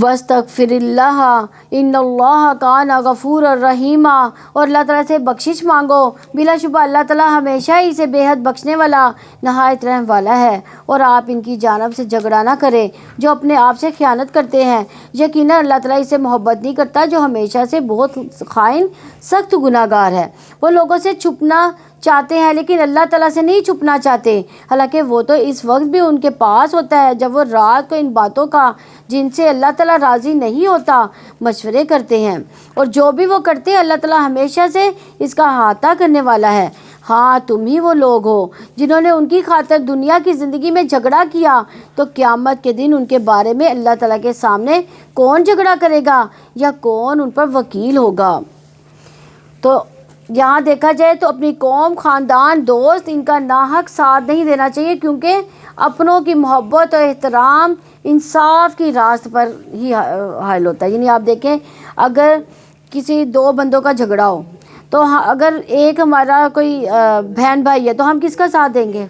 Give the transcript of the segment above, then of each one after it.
وَاسْتَغْفِرِ اللَّهَ إِنَّ اللَّهَ كَانَ غَفُورًا رَحِيمًا، اور اللہ تعالیٰ سے بخشش مانگو، بلا شبہ اللہ تعالیٰ ہمیشہ ہی سے بے حد بخشنے والا نہایت رحم والا ہے۔ اور آپ ان کی جانب سے جھگڑا نہ کریں جو اپنے آپ سے خیانت کرتے ہیں، یقیناً اللہ تعالیٰ اس سے محبت نہیں کرتا جو ہمیشہ سے بہت خائن سخت گناہ گار ہے۔ وہ لوگوں سے چھپنا چاہتے ہیں لیکن اللہ تعالیٰ سے نہیں چھپنا چاہتے، حالانکہ وہ تو اس وقت بھی ان کے پاس ہوتا ہے جب وہ رات کو ان باتوں کا جن سے اللہ تعالیٰ راضی نہیں ہوتا مشورے کرتے ہیں، اور جو بھی وہ کرتے ہیں اللہ تعالیٰ ہمیشہ سے اس کا احاطہ کرنے والا ہے۔ ہاں تم ہی وہ لوگ ہو جنہوں نے ان کی خاطر دنیا کی زندگی میں جھگڑا کیا، تو قیامت کے دن ان کے بارے میں اللہ تعالیٰ کے سامنے کون جھگڑا کرے گا یا کون ان پر وکیل ہوگا؟ تو یہاں دیکھا جائے تو اپنی قوم، خاندان، دوست ان کا ناحق ساتھ نہیں دینا چاہیے، کیونکہ اپنوں کی محبت اور احترام انصاف کی راست پر ہی حائل ہوتا ہے۔ یعنی آپ دیکھیں اگر کسی دو بندوں کا جھگڑا ہو تو اگر ایک ہمارا کوئی بہن بھائی ہے تو ہم کس کا ساتھ دیں گے؟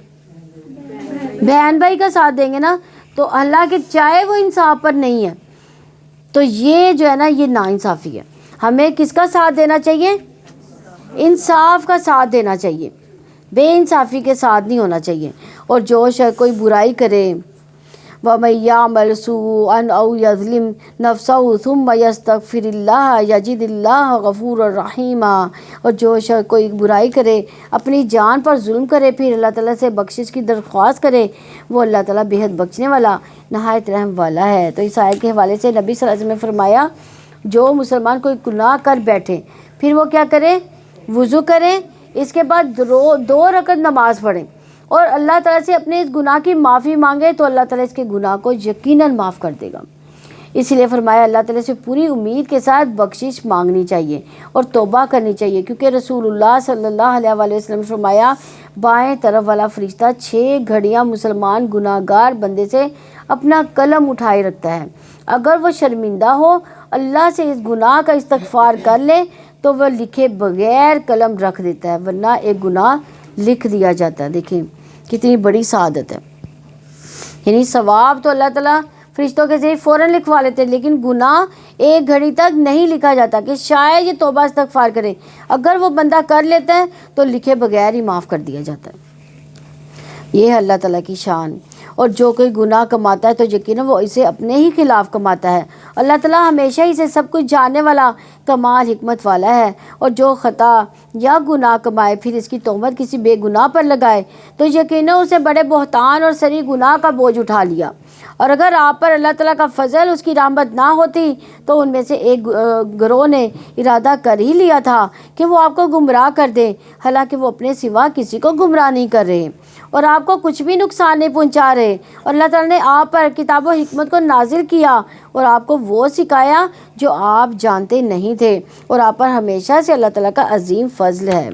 بہن بھائی کا ساتھ دیں گے نا۔ تو اللہ کے چاہے وہ انصاف پر نہیں ہے تو یہ جو ہے نا یہ ناانصافی ہے۔ ہمیں کس کا ساتھ دینا چاہیے؟ انصاف کا ساتھ دینا چاہیے، بے انصافی کے ساتھ نہیں ہونا چاہیے۔ اور جو شخص کوئی برائی کرے وَمَن يَعْمَلْ سُوءًا أَوْ يَظْلِمْ نَفْسَهُ ثُمَّ يَسْتَغْفِرِ اللَّهَ يَجِدِ اللَّهَ غَفُورًا رَحِيمًا، اور جو شخص کوئی برائی کرے، اپنی جان پر ظلم کرے، پھر اللہ تعالیٰ سے بخشش کی درخواست کرے، وہ اللہ تعالیٰ بے حد بخشنے والا نہایت رحم والا ہے۔ تو اس آیت کے حوالے سے نبی صلی اللہ علیہ وسلم نے فرمایا جو مسلمان کوئی گناہ کر بیٹھے پھر وہ کیا کرے؟ وضو کریں، اس کے بعد 2 رکعت نماز پڑھیں اور اللہ تعالیٰ سے اپنے اس گناہ کی معافی مانگے تو اللہ تعالیٰ اس کے گناہ کو یقیناً معاف کر دے گا۔ اس لیے فرمایا اللہ تعالیٰ سے پوری امید کے ساتھ بخشش مانگنی چاہیے اور توبہ کرنی چاہیے، کیونکہ رسول اللہ صلی اللہ علیہ وآلہ وسلم نے فرمایا بائیں طرف والا فرشتہ 6 گھڑیاں مسلمان گناہ گار بندے سے اپنا قلم اٹھائے رکھتا ہے، اگر وہ شرمندہ ہو اللہ سے اس گناہ کا استغفار کر لے تو وہ لکھے بغیر قلم رکھ دیتا ہے، ورنہ ایک گناہ لکھ دیا جاتا ہے۔ دیکھیں کتنی بڑی سعادت ہے، یعنی ثواب تو اللہ تعالیٰ فرشتوں کے ذریعے فوراً لکھوا لیتے ہیں، لیکن گناہ 1 گھڑی تک نہیں لکھا جاتا کہ شاید یہ توبہ استغفار کرے، اگر وہ بندہ کر لیتا ہے تو لکھے بغیر ہی معاف کر دیا جاتا ہے۔ یہ ہے اللہ تعالیٰ کی شان۔ اور جو کوئی گناہ کماتا ہے تو یقیناً وہ اسے اپنے ہی خلاف کماتا ہے۔ اللہ تعالیٰ ہمیشہ ہی سے سب کچھ جاننے والا کمال حکمت والا ہے، اور جو خطا یا گناہ کمائے پھر اس کی تہمت کسی بے گناہ پر لگائے تو یقیناً اسے بڑے بہتان اور سری گناہ کا بوجھ اٹھا لیا۔ اور اگر آپ پر اللہ تعالیٰ کا فضل، اس کی رحمت نہ ہوتی تو ان میں سے ایک گروہ نے ارادہ کر ہی لیا تھا کہ وہ آپ کو گمراہ کر دے، حالانکہ وہ اپنے سوا کسی کو گمراہ نہیں کر رہے اور آپ کو کچھ بھی نقصان نہیں پہنچا رہے، اور اللہ تعالیٰ نے آپ پر کتاب و حکمت کو نازل کیا اور آپ کو وہ سکھایا جو آپ جانتے نہیں تھے، اور آپ پر ہمیشہ سے اللہ تعالیٰ کا عظیم فضل ہے۔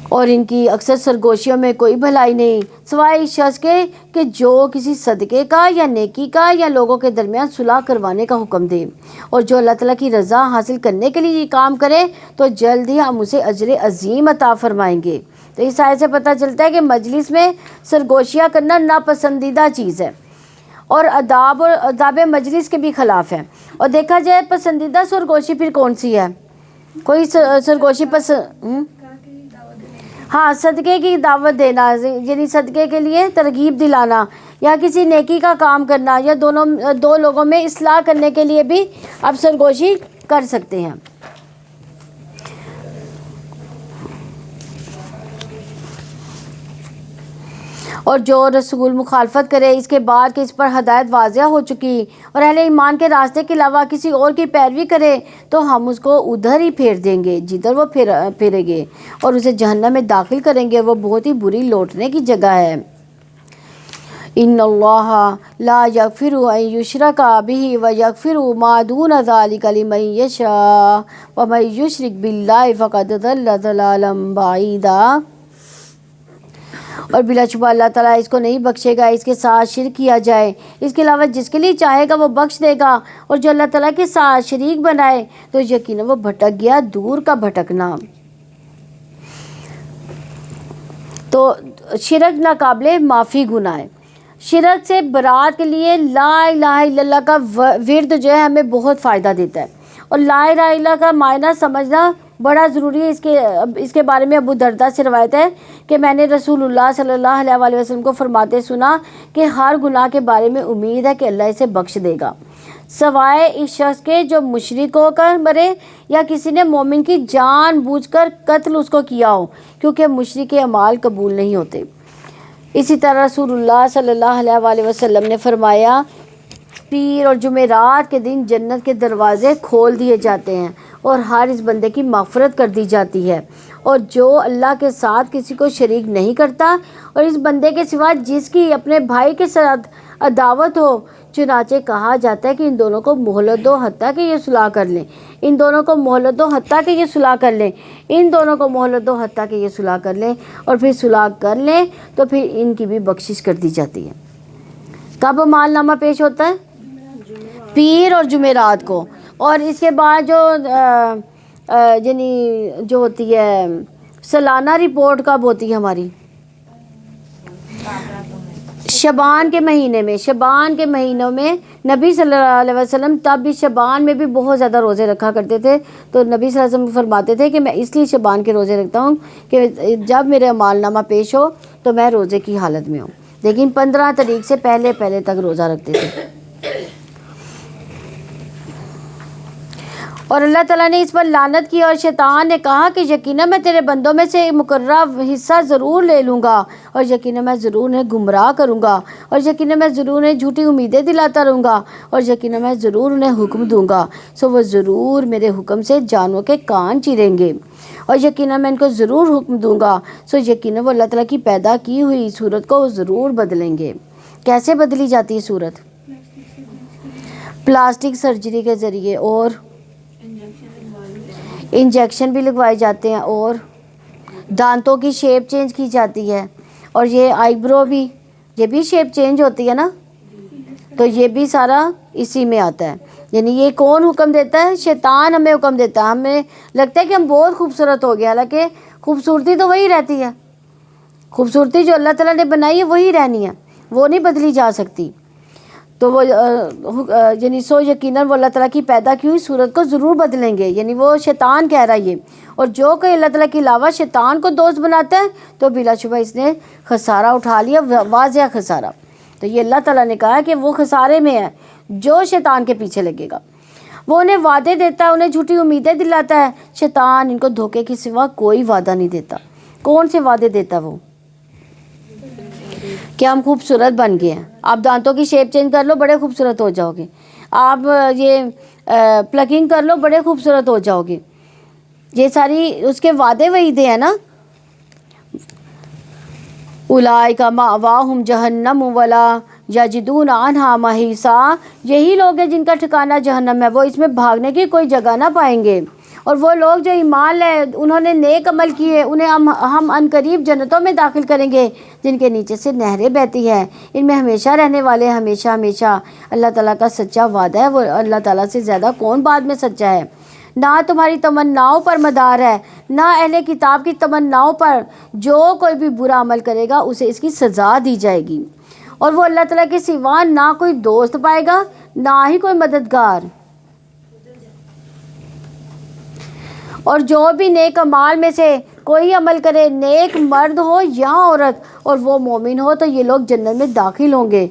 اور ان کی اکثر سرگوشیوں میں کوئی بھلائی نہیں سوائے اس شخص کے کہ جو کسی صدقے کا یا نیکی کا یا لوگوں کے درمیان صلح کروانے کا حکم دے، اور جو اللہ تعالیٰ کی رضا حاصل کرنے کے لیے یہ کام کرے تو جلد ہی ہم اسے اجر عظیم عطا فرمائیں گے۔ تو اس آیت سے پتہ چلتا ہے کہ مجلس میں سرگوشیاں کرنا ناپسندیدہ چیز ہے اور آداب مجلس کے بھی خلاف ہے۔ اور دیکھا جائے پسندیدہ سرگوشی پھر کون سی ہے؟ کوئی سرگوشی ہاں صدقے کی دعوت دینا، یعنی صدقے کے لیے ترغیب دلانا، یا کسی نیکی کا کام کرنا، یا دو لوگوں میں اصلاح کرنے کے لیے بھی آپ سرگوشی کر سکتے ہیں۔ اور جو رسول مخالفت کرے اس کے بعد کہ اس پر ہدایت واضح ہو چکی اور اہل ایمان کے راستے کے علاوہ کسی اور کی پیروی کرے تو ہم اس کو ادھر ہی پھیر دیں گے جدھر وہ پھرے گے، اور اسے جہنم میں داخل کریں گے، وہ بہت ہی بری لوٹنے کی جگہ ہے۔ ان اللہ لا یغفر ان یشرک بہ ویغفر ما دون ذلک لمن یشاء ومن یشرک باللہ فقد ضل ضلالا بعیدا۔ اور بلا شبہ اللہ تعالیٰ اس کو نہیں بخشے گا اس کے ساتھ شرک کیا جائے، اس کے علاوہ جس کے لیے چاہے گا وہ بخش دے گا، اور جو اللہ تعالیٰ کے ساتھ شریک بنائے تو یقیناً وہ بھٹک گیا دور کا بھٹکنا۔ تو شرک ناقابل معافی گناہ ہے، شرک سے برات کے لیے لا الہ الا اللہ کا ورد جو ہے ہمیں بہت فائدہ دیتا ہے، اور لا الہ الا اللہ کا معنی سمجھنا بڑا ضروری ہے۔ اس کے بارے میں ابو درداء سے روایت ہے کہ میں نے رسول اللہ صلی اللہ علیہ وآلہ وسلم کو فرماتے سنا کہ ہر گناہ کے بارے میں امید ہے کہ اللہ اسے بخش دے گا، سوائے اس شخص کے جو مشرک ہو کر مرے یا کسی نے مومن کی جان بوجھ کر قتل اس کو کیا ہو، کیونکہ مشرک کے اعمال قبول نہیں ہوتے۔ اسی طرح رسول اللہ صلی اللہ علیہ وآلہ وسلم نے فرمایا پیر اور جمعرات کے دن جنت کے دروازے کھول دیے جاتے ہیں اور ہر اس بندے کی مغفرت کر دی جاتی ہے، اور جو اللہ کے ساتھ کسی کو شریک نہیں کرتا اور اس بندے کے سوا جس کی اپنے بھائی کے ساتھ عداوت ہو، چنانچہ کہا جاتا ہے کہ ان دونوں کو مہلت دو حتیٰ کہ یہ صلح کر لیں، ان دونوں کو مہلت دو حتیٰ کہ یہ صلح کر لیں، ان دونوں کو مہلت دو حتیٰ کہ یہ صلح کر لیں، اور پھر صلح کر لیں تو پھر ان کی بھی بخشش کر دی جاتی ہے۔ کب مال نامہ پیش ہوتا ہے؟ پیر اور جمعرات کو۔ اور اس کے بعد یعنی جو ہوتی ہے سالانہ رپورٹ کب ہوتی ہے ہماری؟ شعبان کے مہینے میں۔ شعبان کے مہینوں میں نبی صلی اللہ علیہ وسلم تب بھی شعبان میں بھی بہت زیادہ روزے رکھا کرتے تھے، تو نبی صلی اللہ علیہ وسلم فرماتے تھے کہ میں اس لیے شعبان کے روزے رکھتا ہوں کہ جب میرے مال نامہ پیش ہو تو میں روزے کی حالت میں ہوں، لیکن 15 تاریخ سے پہلے تک روزہ رکھتے تھے۔ اور اللہ تعالیٰ نے اس پر لعنت کی، اور شیطان نے کہا کہ یقیناً میں تیرے بندوں میں سے مقررہ حصہ ضرور لے لوں گا، اور یقیناً میں ضرور انہیں گمراہ کروں گا، اور یقیناً میں ضرور انہیں جھوٹی امیدیں دلاتا رہوں گا، اور یقیناً میں ضرور انہیں حکم دوں گا، سو وہ ضرور میرے حکم سے جانوروں کے کان چیریں گے، اور یقیناً میں ان کو ضرور حکم دوں گا، سو یقیناً وہ اللہ تعالیٰ کی پیدا کی ہوئی صورت کو ضرور بدلیں گے۔ کیسے بدلی جاتی ہے صورت؟ پلاسٹک سرجری کے ذریعے، اور انجیکشن بھی لگوائے جاتے ہیں، اور دانتوں کی شیپ چینج کی جاتی ہے، اور یہ آئی برو بھی، یہ بھی شیپ چینج ہوتی ہے نا، تو یہ بھی سارا اسی میں آتا ہے۔ یعنی یہ کون حکم دیتا ہے؟ شیطان ہمیں حکم دیتا ہے۔ ہمیں لگتا ہے کہ ہم بہت خوبصورت ہو گئے، حالانکہ خوبصورتی تو وہی رہتی ہے، خوبصورتی جو اللہ تعالیٰ نے بنائی ہے وہی رہنی ہے، وہ نہیں بدلی جا سکتی۔ تو وہ یعنی سو یقیناً وہ اللہ تعالیٰ کی پیدا کی ہوئی صورت کو ضرور بدلیں گے، یعنی وہ شیطان کہہ رہا ہے یہ، اور جو کوئی اللہ تعالیٰ کے علاوہ شیطان کو دوست بناتا ہے تو بلا شبہ اس نے خسارہ اٹھا لیا، واضح خسارہ۔ تو یہ اللہ تعالیٰ نے کہا کہ وہ خسارے میں ہے جو شیطان کے پیچھے لگے گا۔ وہ انہیں وعدے دیتا ہے، انہیں جھوٹی امیدیں دلاتا ہے، شیطان ان کو دھوکے کے سوا کوئی وعدہ نہیں دیتا۔ کون سے وعدے دیتا وہ؟ کہ ہم خوبصورت بن گئے ہیں، آپ دانتوں کی شیپ چینج کر لو بڑے خوبصورت ہو جاؤ گے، آپ یہ پلکنگ کر لو بڑے خوبصورت ہو جاؤ گے، یہ ساری اس کے وعدے وعیدے ہیں نا۔ اولئک مأواہم جہنم ولا یجدون عنہا محیصا، یہی لوگ ہیں جن کا ٹھکانہ جہنم ہے، وہ اس میں بھاگنے کی کوئی جگہ نہ پائیں گے۔ اور وہ لوگ جو ایمان لائے، انہوں نے نیک عمل کیے، انہیں ہم عنقریب جنتوں میں داخل کریں گے جن کے نیچے سے نہریں بہتی ہیں، ان میں ہمیشہ رہنے والے ہمیشہ ہمیشہ۔ اللہ تعالیٰ کا سچا وعدہ ہے، وہ اللہ تعالیٰ سے زیادہ کون بعد میں سچا ہے؟ نہ تمہاری تمناؤں پر مدار ہے، نہ اہل کتاب کی تمناؤں پر، جو کوئی بھی برا عمل کرے گا اسے اس کی سزا دی جائے گی، اور وہ اللہ تعالیٰ کے سوا نہ کوئی دوست پائے گا نہ ہی کوئی مددگار۔ اور جو بھی نیک اعمال میں سے کوئی عمل کرے، نیک مرد ہو یا عورت، اور وہ مومن ہو، تو یہ لوگ جنت میں داخل ہوں گے،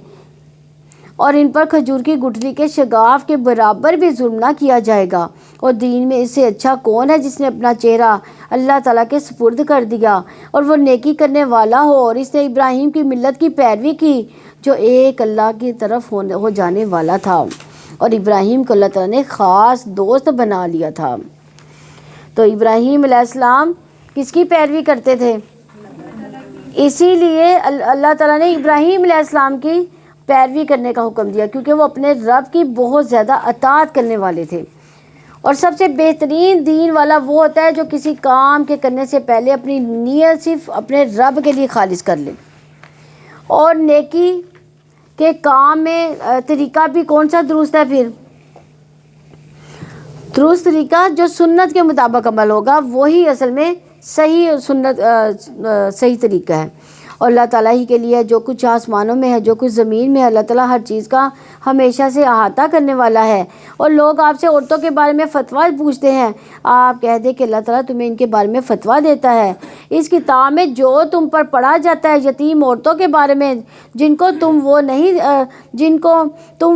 اور ان پر کھجور کی گٹھلی کے شگاف کے برابر بھی ظلم نہ کیا جائے گا۔ اور دین میں اس سے اچھا کون ہے جس نے اپنا چہرہ اللہ تعالیٰ کے سپرد کر دیا، اور وہ نیکی کرنے والا ہو، اور اس نے ابراہیم کی ملت کی پیروی کی جو ایک اللہ کی طرف ہو جانے والا تھا، اور ابراہیم کو اللہ تعالیٰ نے خاص دوست بنا لیا تھا۔ تو ابراہیم علیہ السلام کس کی پیروی کرتے تھے؟ اسی لیے اللہ تعالیٰ نے ابراہیم علیہ السلام کی پیروی کرنے کا حکم دیا، کیونکہ وہ اپنے رب کی بہت زیادہ اطاعت کرنے والے تھے۔ اور سب سے بہترین دین والا وہ ہوتا ہے جو کسی کام کے کرنے سے پہلے اپنی نیت صرف اپنے رب کے لیے خالص کر لے۔ اور نیکی کے کام میں طریقہ بھی کون سا درست ہے؟ پھر درست طریقہ جو سنت کے مطابق عمل ہوگا وہی اصل میں صحیح طریقہ ہے۔ اور اللہ تعالیٰ ہی کے لیے جو کچھ آسمانوں میں ہے جو کچھ زمین میں ہے، اللہ تعالیٰ ہر چیز کا ہمیشہ سے احاطہ کرنے والا ہے۔ اور لوگ آپ سے عورتوں کے بارے میں فتویٰ پوچھتے ہیں، آپ کہہ دیں کہ اللہ تعالیٰ تمہیں ان کے بارے میں فتویٰ دیتا ہے۔ اس کتاب میں جو تم پر پڑھا جاتا ہے یتیم عورتوں کے بارے میں جن کو تم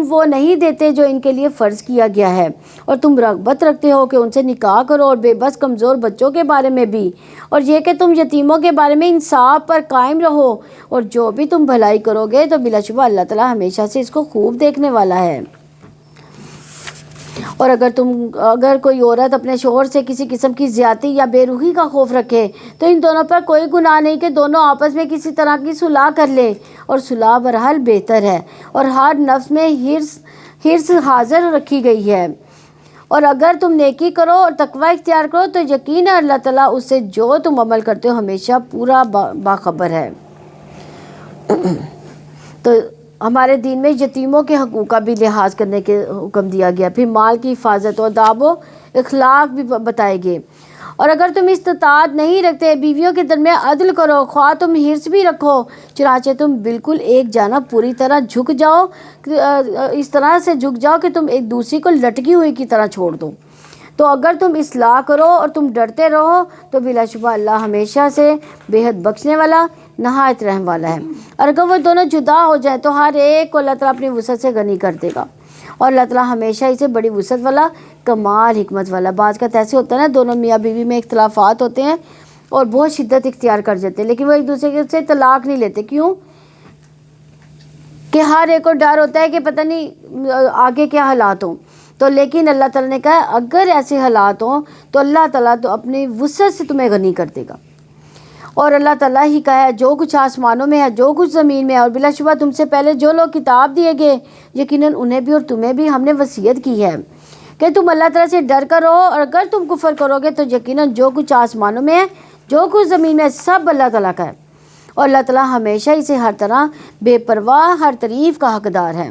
وہ نہیں دیتے جو ان کے لیے فرض کیا گیا ہے، اور تم رغبت رکھتے ہو کہ ان سے نکاح کرو، اور بے بس کمزور بچوں کے بارے میں بھی، اور یہ کہ تم یتیموں کے بارے میں انصاف پر قائم رہو، اور جو بھی تم بھلائی کرو گے تو بلا شبہ اللہ تعالیٰ ہمیشہ سے اس کو خوب دیکھنے والا ہے۔ اور اگر کوئی عورت اپنے شوہر سے کسی قسم کی زیادتی یا بے روحی کا خوف رکھے تو ان دونوں پر کوئی گناہ نہیں کہ دونوں آپس میں کسی طرح کی صلح کر لیں، اور صلح بہرحال بہتر ہے، اور ہر نفس میں حرص حاضر رکھی گئی ہے۔ اور اگر تم نیکی کرو اور تقوی اختیار کرو تو یقیناً اللہ تعالیٰ اس سے جو تم عمل کرتے ہو ہمیشہ پورا باخبر ہے۔ تو ہمارے دین میں یتیموں کے حقوق کا بھی لحاظ کرنے کے حکم دیا گیا، پھر مال کی حفاظت و آداب و اخلاق بھی بتائے گئے۔ اور اگر تم استطاعت نہیں رکھتے بیویوں کے درمیان عدل کرو، خواہ تم حرص بھی رکھو، چنانچہ تم بالکل ایک جانب پوری طرح جھک جاؤ، اس طرح سے جھک جاؤ کہ تم ایک دوسری کو لٹکی ہوئی کی طرح چھوڑ دو۔ تو اگر تم اصلاح کرو اور تم ڈرتے رہو تو بلا شبہ اللہ ہمیشہ سے بے حد بخشنے والا نہایت رحم والا ہے۔ اور اگر وہ دونوں جدا ہو جائیں تو ہر ایک کو اللہ تعالیٰ اپنی وسعت سے غنی کر دے گا، اور اللہ تعالیٰ ہمیشہ اسے بڑی وسعت والا، کمال حکمت والا۔ بعض کا ایسے ہوتا ہے نا، دونوں میاں بیوی میں اختلافات ہوتے ہیں اور بہت شدت اختیار کر جاتے ہیں، لیکن وہ ایک دوسرے سے طلاق نہیں لیتے۔ کیوں؟ کہ ہر ایک کو ڈر ہوتا ہے کہ پتہ نہیں آگے کیا حالات ہوں۔ تو لیکن اللہ تعالیٰ نے کہا اگر ایسے حالات ہوں تو اللہ تعالیٰ تو اپنی وسعت سے تمہیں غنی کر دے گا۔ اور اللہ تعالیٰ ہی کا ہے جو کچھ آسمانوں میں ہے جو کچھ زمین میں ہے، اور بلا شبہ تم سے پہلے جو لوگ کتاب دیے گئے یقیناً انہیں بھی اور تمہیں بھی ہم نے وصیت کی ہے کہ تم اللہ تعالیٰ سے ڈر کر رہو، اور اگر تم کفر کرو گے تو یقیناً جو کچھ آسمانوں میں ہے جو کچھ زمین میں ہے سب اللہ تعالیٰ کا ہے، اور اللہ تعالیٰ ہمیشہ اسے ہر طرح بے پرواہ ہر تعریف کا حقدار ہے۔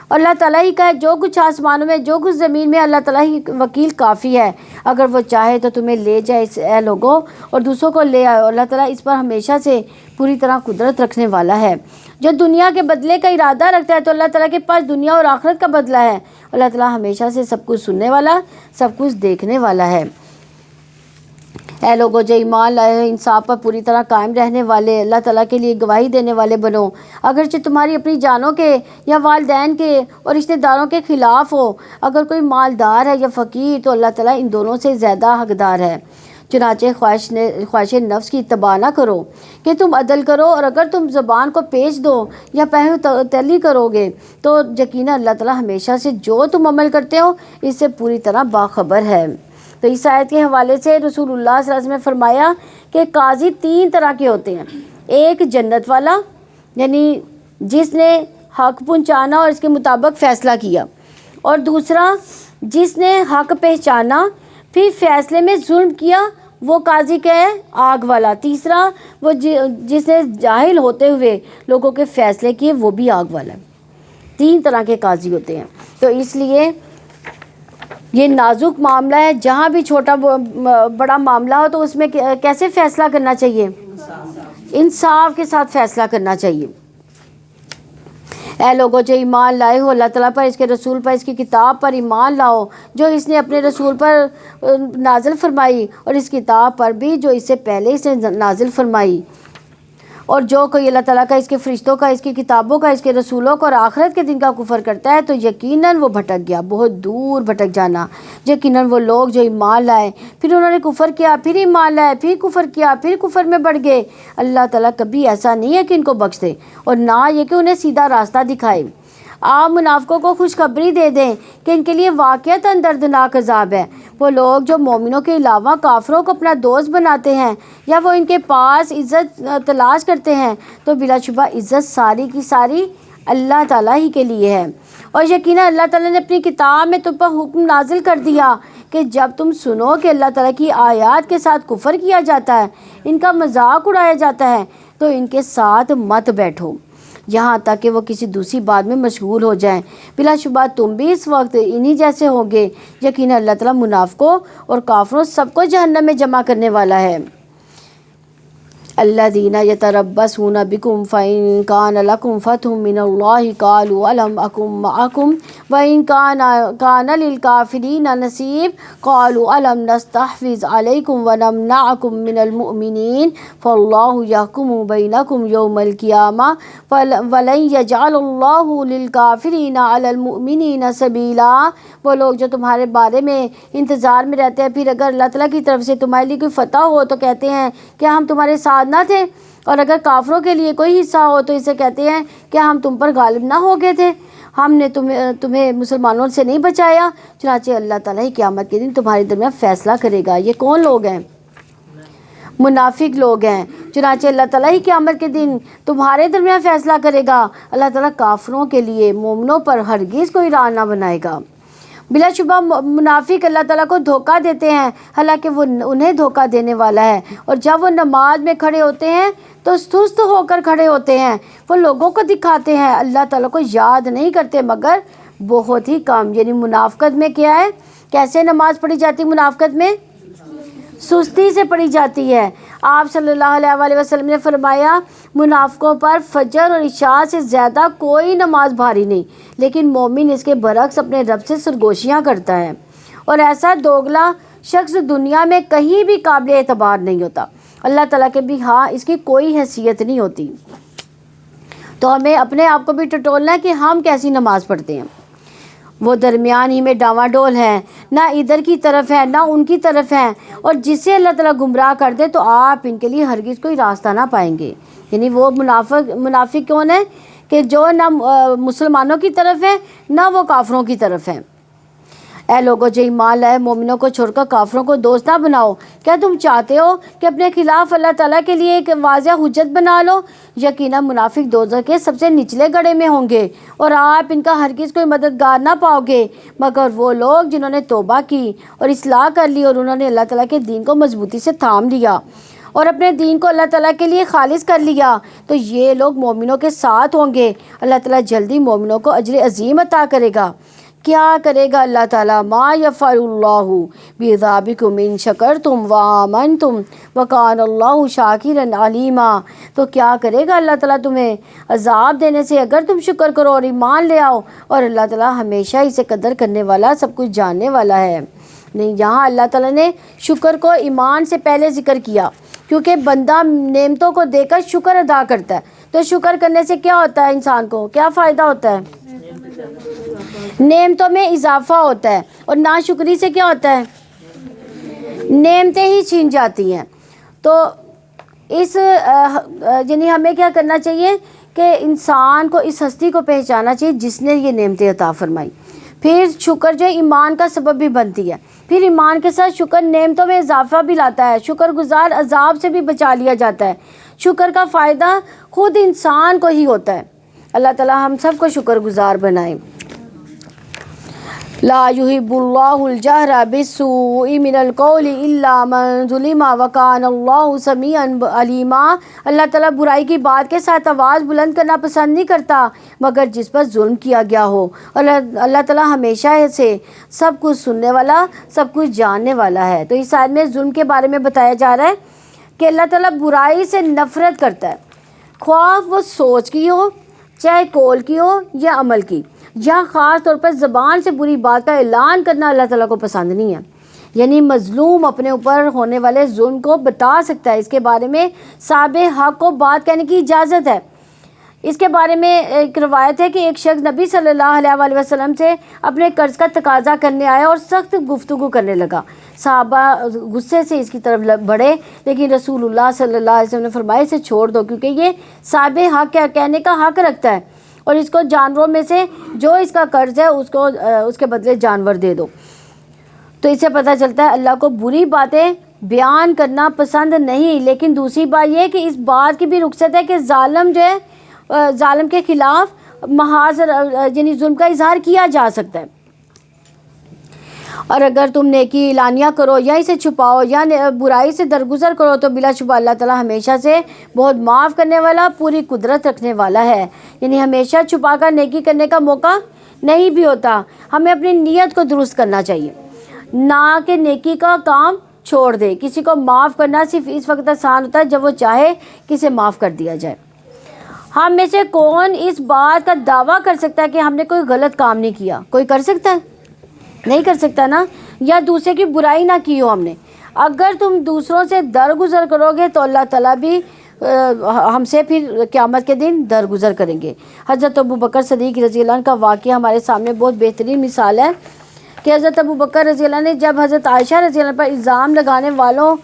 اور اللہ تعالیٰ ہی کا ہے جو کچھ آسمانوں میں جو کچھ زمین میں، اللہ تعالیٰ ہی وکیل کافی ہے، اگر وہ چاہے تو تمہیں لے جائے اے لوگوں اور دوسروں کو لے آئے، اور اللہ تعالیٰ اس پر ہمیشہ سے پوری طرح قدرت رکھنے والا ہے۔ جو دنیا کے بدلے کا ارادہ رکھتا ہے تو اللہ تعالیٰ کے پاس دنیا اور آخرت کا بدلہ ہے، اللہ تعالیٰ ہمیشہ سے سب کچھ سننے والا، سب کچھ دیکھنے والا ہے۔ اے لوگوں جو ایمان لائے ہو انصاف پر پوری طرح قائم رہنے والے، اللہ تعالیٰ کے لیے گواہی دینے والے بنو، اگرچہ تمہاری اپنی جانوں کے یا والدین کے اور رشتہ داروں کے خلاف ہو۔ اگر کوئی مالدار ہے یا فقیر تو اللہ تعالیٰ ان دونوں سے زیادہ حقدار ہے۔ چنانچہ خواہش نفس کی اتباع نہ کرو کہ تم عدل کرو، اور اگر تم زبان کو پیچ دو یا پہلو تلی کرو گے تو یقیناً اللہ تعالیٰ ہمیشہ سے جو تم عمل کرتے ہو اس سے پوری طرح باخبر ہے۔ تو اس آیت کے حوالے سے رسول اللہ صلی اللہ علیہ وسلم نے فرمایا کہ قاضی 3 طرح کے ہوتے ہیں، ایک جنت والا یعنی جس نے حق پہنچانا اور اس کے مطابق فیصلہ کیا، اور دوسرا جس نے حق پہچانا پھر فیصلے میں ظلم کیا وہ قاضی کا ہے آگ والا، تیسرا وہ جس نے جاہل ہوتے ہوئے لوگوں کے فیصلے کیے وہ بھی آگ والا ہے۔ 3 طرح کے قاضی ہوتے ہیں۔ تو اس لیے یہ نازک معاملہ ہے، جہاں بھی چھوٹا بڑا معاملہ ہو تو اس میں کیسے فیصلہ کرنا چاہیے؟ انصاف کے ساتھ فیصلہ کرنا چاہیے۔ اے لوگوں جو ایمان لائے ہو اللہ تعالیٰ پر، اس کے رسول پر، اس کی کتاب پر ایمان لاؤ جو اس نے اپنے رسول پر نازل فرمائی، اور اس کتاب پر بھی جو اس سے پہلے اس نے نازل فرمائی۔ اور جو کوئی اللہ تعالیٰ کا، اس کے فرشتوں کا، اس کی کتابوں کا، اس کے رسولوں کا اور آخرت کے دن کا کفر کرتا ہے تو یقیناً وہ بھٹک گیا، بہت دور بھٹک جانا۔ یقیناً وہ لوگ جو ایمان لائے پھر انہوں نے کفر کیا، پھر ایمان لائے، پھر کفر کیا، پھر کفر میں بڑھ گئے، اللہ تعالیٰ کبھی ایسا نہیں ہے کہ ان کو بخش دے اور نہ یہ کہ انہیں سیدھا راستہ دکھائے۔ آپ منافقوں کو خوشخبری دے دیں کہ ان کے لیے واقعتاً دردناک عذاب ہے۔ وہ لوگ جو مومنوں کے علاوہ کافروں کو اپنا دوست بناتے ہیں یا وہ ان کے پاس عزت تلاش کرتے ہیں تو بلا شبہ عزت ساری کی ساری اللہ تعالیٰ ہی کے لیے ہے۔ اور یقیناً اللہ تعالیٰ نے اپنی کتاب میں تم پر حکم نازل کر دیا کہ جب تم سنو کہ اللہ تعالیٰ کی آیات کے ساتھ کفر کیا جاتا ہے، ان کا مذاق اڑایا جاتا ہے تو ان کے ساتھ مت بیٹھو یہاں تک کہ وہ کسی دوسری بات میں مشغول ہو جائیں، بلا شبہ تم بھی اس وقت انہی جیسے ہوں گے۔ یقیناً اللہ تعالیٰ منافقوں اور کافروں سب کو جہنم میں جمع کرنے والا ہے۔ الذین یتربصون بکم فإن کان لکم فتح من اللہ قالوا الم اکم معکم وإن کان للکافرین نصیب قالوا الم نستحوذ علیکم ونمنعکم من المؤمنین فاللہ یحکم بینکم یوم القیامہ ولن یجعل اللہ للکافرین علی المؤمنین سبیلا۔ وہ لوگ جو تمہارے بارے میں انتظار میں رہتے ہیں، پھر اگر اللہ تعالیٰ کی طرف سے تمہارے لیے کوئی فتح ہو تو کہتے ہیں کہ ہم تمہارے ساتھ نہ تھے، اور اگر کافروں کے لیے کوئی حصہ ہو تو اسے کہتے ہیں کہ ہم تم پر غالب نہ ہو گئے تھے، ہم نے تمہیں مسلمانوں سے نہیں بچایا۔ چنانچہ اللہ تعالیٰ ہی قیامت کے دن تمہارے درمیان فیصلہ کرے گا۔ یہ کون لوگ ہیں؟ منافق لوگ ہیں۔ چنانچہ اللہ تعالیٰ ہی قیامت کے دن تمہارے درمیان فیصلہ کرے گا۔ اللہ تعالیٰ کافروں کے لیے مومنوں پر ہرگز کوئی راہ نہ بنائے گا۔ بلا شبہ منافق اللہ تعالیٰ کو دھوکہ دیتے ہیں، حالانکہ وہ انہیں دھوکہ دینے والا ہے، اور جب وہ نماز میں کھڑے ہوتے ہیں تو سست ہو کر کھڑے ہوتے ہیں، وہ لوگوں کو دکھاتے ہیں، اللہ تعالیٰ کو یاد نہیں کرتے مگر بہت ہی کم۔ یعنی منافقت میں کیا ہے؟ کیسے نماز پڑھی جاتی؟ منافقت میں سستی سے پڑھی جاتی ہے۔ آپ صلی اللہ علیہ وسلم نے فرمایا منافقوں پر فجر اور عشاء سے زیادہ کوئی نماز بھاری نہیں، لیکن مومن اس کے برعکس اپنے رب سے سرگوشیاں کرتا ہے، اور ایسا دوگلا شخص دنیا میں کہیں بھی قابل اعتبار نہیں ہوتا، اللہ تعالیٰ کے بھی ہاں اس کی کوئی حیثیت نہیں ہوتی۔ تو ہمیں اپنے آپ کو بھی ٹٹولنا ہے کہ ہم کیسی نماز پڑھتے ہیں۔ وہ درمیان ہی میں ڈاواں ڈول ہیں، نہ ادھر کی طرف ہیں نہ ان کی طرف ہیں، اور جسے اللہ تعالیٰ گمراہ کر دے تو آپ ان کے لیے ہرگز کوئی راستہ نہ پائیں گے۔ یعنی وہ منافق کون ہے کہ جو نہ مسلمانوں کی طرف ہے نہ وہ کافروں کی طرف ہیں۔ اے لوگوں جو ایمان لائے، مومنوں کو چھوڑ کر کافروں کو دوست نہ بناؤ۔ کیا تم چاہتے ہو کہ اپنے خلاف اللہ تعالیٰ کے لیے ایک واضح حجت بنا لو؟ یقیناً منافق دوزخ کے سب سے نچلے گڑھے میں ہوں گے، اور آپ ان کا ہرگز کوئی مددگار نہ پاؤ گے مگر وہ لوگ جنہوں نے توبہ کی اور اصلاح کر لی، اور انہوں نے اللہ تعالیٰ کے دین کو مضبوطی سے تھام لیا اور اپنے دین کو اللہ تعالیٰ کے لیے خالص کر لیا، تو یہ لوگ مومنوں کے ساتھ ہوں گے۔ اللہ تعالیٰ جلدی مومنوں کو اجر عظیم عطا کرے گا۔ کیا کرے گا اللہ تعالیٰ؟ ما یفعل اللہ بعذابکم ان شکرتم وآمنتم وکان اللہ شاکرا علیما۔ تو کیا کرے گا اللہ تعالیٰ تمہیں عذاب دینے سے اگر تم شکر کرو اور ایمان لے آؤ، اور اللہ تعالیٰ ہمیشہ اسے قدر کرنے والا، سب کچھ جاننے والا ہے۔ نہیں، یہاں اللہ تعالیٰ نے شکر کو ایمان سے پہلے ذکر کیا، کیونکہ بندہ نعمتوں کو دے کر شکر ادا کرتا ہے، تو شکر کرنے سے کیا ہوتا ہے؟ انسان کو کیا فائدہ ہوتا ہے؟ نعمتوں میں اضافہ ہوتا ہے، اور ناشکری سے کیا ہوتا ہے؟ نعمتیں ہی چھین جاتی ہیں۔ تو اس یعنی ہمیں کیا کرنا چاہیے کہ انسان کو اس ہستی کو پہچانا چاہیے جس نے یہ نعمتیں عطا فرمائی۔ پھر شکر جو ایمان کا سبب بھی بنتی ہے، پھر ایمان کے ساتھ شکر نعمتوں میں اضافہ بھی لاتا ہے، شکر گزار عذاب سے بھی بچا لیا جاتا ہے۔ شکر کا فائدہ خود انسان کو ہی ہوتا ہے۔ اللہ تعالیٰ ہم سب کو شکر گزار بنائے۔ لا يحب اللہ الجہر بالسوء من القول الا من ظلم وکان اللہ سمیعا علیما۔ اللہ تعالیٰ برائی کی بات کے ساتھ آواز بلند کرنا پسند نہیں کرتا مگر جس پر ظلم کیا گیا ہو، اور اللہ تعالیٰ ہمیشہ سے سب کچھ سننے والا، سب کچھ جاننے والا ہے۔ تو اس آیت میں ظلم کے بارے میں بتایا جا رہا ہے کہ اللہ تعالیٰ برائی سے نفرت کرتا ہے، خواہ وہ سوچ کی ہو، چاہے قول کی ہو یا عمل کی۔ یہاں خاص طور پر زبان سے بری بات کا اعلان کرنا اللہ تعالیٰ کو پسند نہیں ہے۔ یعنی مظلوم اپنے اوپر ہونے والے ظلم کو بتا سکتا ہے، اس کے بارے میں صاحب حق کو بات کہنے کی اجازت ہے۔ اس کے بارے میں ایک روایت ہے کہ ایک شخص نبی صلی اللہ علیہ وسلم سے اپنے قرض کا تقاضا کرنے آیا اور سخت گفتگو کرنے لگا۔ صحابہ غصے سے اس کی طرف بڑھے، لیکن رسول اللہ صلی اللہ علیہ وسلم نے فرمایا اسے چھوڑ دو، کیونکہ یہ صاحب حق کہنے کا حق رکھتا ہے، اور اس کو جانوروں میں سے جو اس کا قرض ہے اس کے بدلے جانور دے دو۔ تو اس سے پتہ چلتا ہے اللہ کو بری باتیں بیان کرنا پسند نہیں، لیکن دوسری بات یہ کہ اس بات کی بھی رخصت ہے کہ ظالم جو ہے، ظالم کے خلاف محاذ یعنی ظلم کا اظہار کیا جا سکتا ہے۔ اور اگر تم نیکی اعلانیہ کرو یا اسے چھپاؤ یا برائی سے درگزر کرو تو بلا شبہ اللہ تعالیٰ ہمیشہ سے بہت معاف کرنے والا، پوری قدرت رکھنے والا ہے۔ یعنی ہمیشہ چھپا کر نیکی کرنے کا موقع نہیں بھی ہوتا۔ ہمیں اپنی نیت کو درست کرنا چاہیے، نہ کہ نیکی کا کام چھوڑ دے۔ کسی کو معاف کرنا صرف اس وقت آسان ہوتا ہے جب وہ چاہے کہ اسے معاف کر دیا جائے۔ ہم میں سے کون اس بات کا دعویٰ کر سکتا ہے کہ ہم نے کوئی غلط کام نہیں کیا؟ کوئی کر سکتا ہے؟ نہیں کر سکتا نا۔ یا دوسرے کی برائی نہ کی ہو ہم نے۔ اگر تم دوسروں سے درگزر کرو گے تو اللہ تعالیٰ بھی ہم سے پھر قیامت کے دن درگزر کریں گے۔ حضرت ابوبکر صدیق رضی اللہ عنہ کا واقعہ ہمارے سامنے بہت بہترین مثال ہے کہ حضرت ابوبکر رضی اللہ عنہ نے جب حضرت عائشہ رضی اللہ عنہ پر الزام لگانے والوں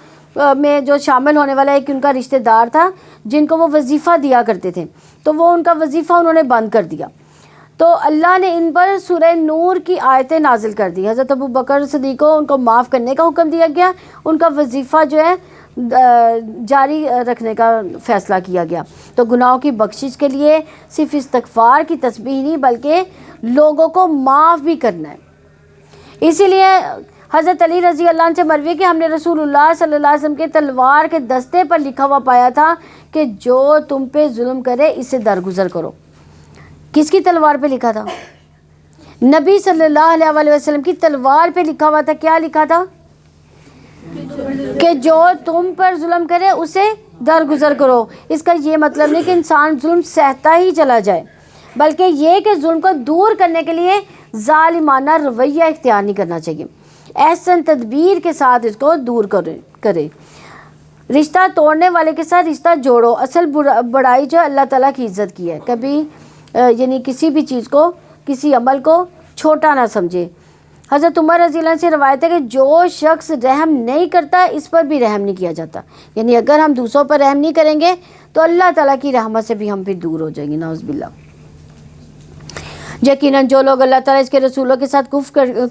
میں جو شامل ہونے والا ایک ان کا رشتہ دار تھا جن کو وہ وظیفہ دیا کرتے تھے، تو وہ ان کا وظیفہ انہوں نے بند کر دیا، تو اللہ نے ان پر سورہ نور کی آیتیں نازل کر دی۔ حضرت ابوبکر صدیق کو ان کو معاف کرنے کا حکم دیا گیا، ان کا وظیفہ جو ہے جاری رکھنے کا فیصلہ کیا گیا۔ تو گناہوں کی بخشش کے لیے صرف استغفار کی تسبیح نہیں بلکہ لوگوں کو معاف بھی کرنا ہے۔ اسی لیے حضرت علی رضی اللہ عنہ سے مروی ہے کہ ہم نے رسول اللہ صلی اللہ علیہ وسلم کے تلوار کے دستے پر لکھا ہوا پایا تھا کہ جو تم پہ ظلم کرے اس سے درگزر کرو۔ کس کی تلوار پہ لکھا تھا؟ نبی صلی اللہ علیہ وسلم کی تلوار پہ لکھا ہوا تھا۔ کیا لکھا تھا؟ کہ جو تم پر ظلم کرے اسے درگزر کرو۔ اس کا یہ مطلب نہیں کہ انسان ظلم سہتا ہی چلا جائے، بلکہ یہ کہ ظلم کو دور کرنے کے لیے ظالمانہ رویہ اختیار نہیں کرنا چاہیے، احسن تدبیر کے ساتھ اس کو دور کرے۔ رشتہ توڑنے والے کے ساتھ رشتہ جوڑو۔ اصل بڑائی جو اللہ تعالیٰ کی عزت کی ہے، کبھی یعنی کسی بھی چیز کو، کسی عمل کو چھوٹا نہ سمجھے۔ حضرت عمر رضی اللہ عنہ سے روایت ہے کہ جو شخص رحم نہیں کرتا اس پر بھی رحم نہیں کیا جاتا، یعنی اگر ہم دوسروں پر رحم نہیں کریں گے تو اللہ تعالیٰ کی رحمت سے بھی ہم پھر دور ہو جائیں گے، نعوذ باللہ۔ یقیناً جو لوگ اللہ تعالیٰ اس کے رسولوں کے ساتھ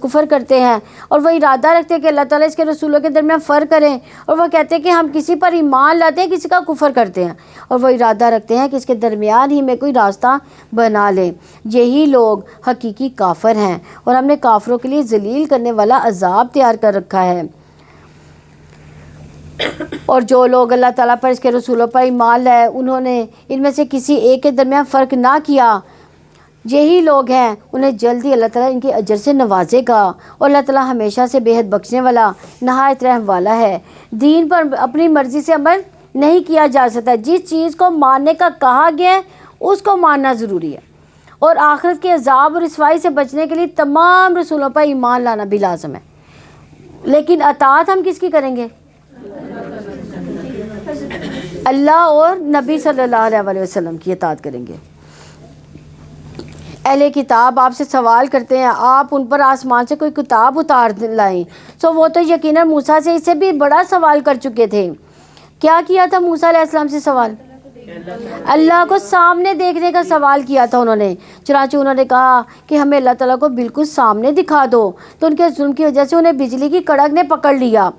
کفر کرتے ہیں اور وہ ارادہ رکھتے ہیں کہ اللہ تعالیٰ اس کے رسولوں کے درمیان فرق کریں، اور وہ کہتے ہیں کہ ہم کسی پر ایمان لاتے ہیں کسی کا کفر کرتے ہیں، اور وہ ارادہ رکھتے ہیں کہ اس کے درمیان ہی میں کوئی راستہ بنا لیں، یہی لوگ حقیقی کافر ہیں، اور ہم نے کافروں کے لیے ذلیل کرنے والا عذاب تیار کر رکھا ہے۔ اور جو لوگ اللہ تعالیٰ پر اس کے رسولوں پر ایمان لائے انہوں نے ان میں سے کسی ایک کے درمیان فرق نہ کیا، یہی لوگ ہیں، انہیں جلدی اللہ تعالیٰ ان کے اجر سے نوازے گا، اور اللہ تعالیٰ ہمیشہ سے بے حد بخشنے والا نہایت رحم والا ہے۔ دین پر اپنی مرضی سے عمل نہیں کیا جا سکتا، جس چیز کو ماننے کا کہا گیا ہے اس کو ماننا ضروری ہے، اور آخرت کے عذاب اور رسوائی سے بچنے کے لیے تمام رسولوں پر ایمان لانا بھی لازم ہے۔ لیکن اطاعت ہم کس کی کریں گے؟ اللہ اور نبی صلی اللہ علیہ وسلم کی اطاعت کریں گے۔ اہل کتاب آپ سے سوال کرتے ہیں آپ ان پر آسمان سے کوئی کتاب اتار لائیں، تو وہ تو یقیناً موسیٰ سے اس سے بھی بڑا سوال کر چکے تھے۔ کیا کیا تھا موسیٰ علیہ السلام سے سوال؟ اللہ کو سامنے دیکھنے کا سوال کیا تھا انہوں نے، چنانچہ انہوں نے کہا کہ ہمیں اللہ تعالیٰ کو بالکل سامنے دکھا دو، تو ان کے ظلم کی وجہ سے انہیں بجلی کی کڑک نے پکڑ لیا،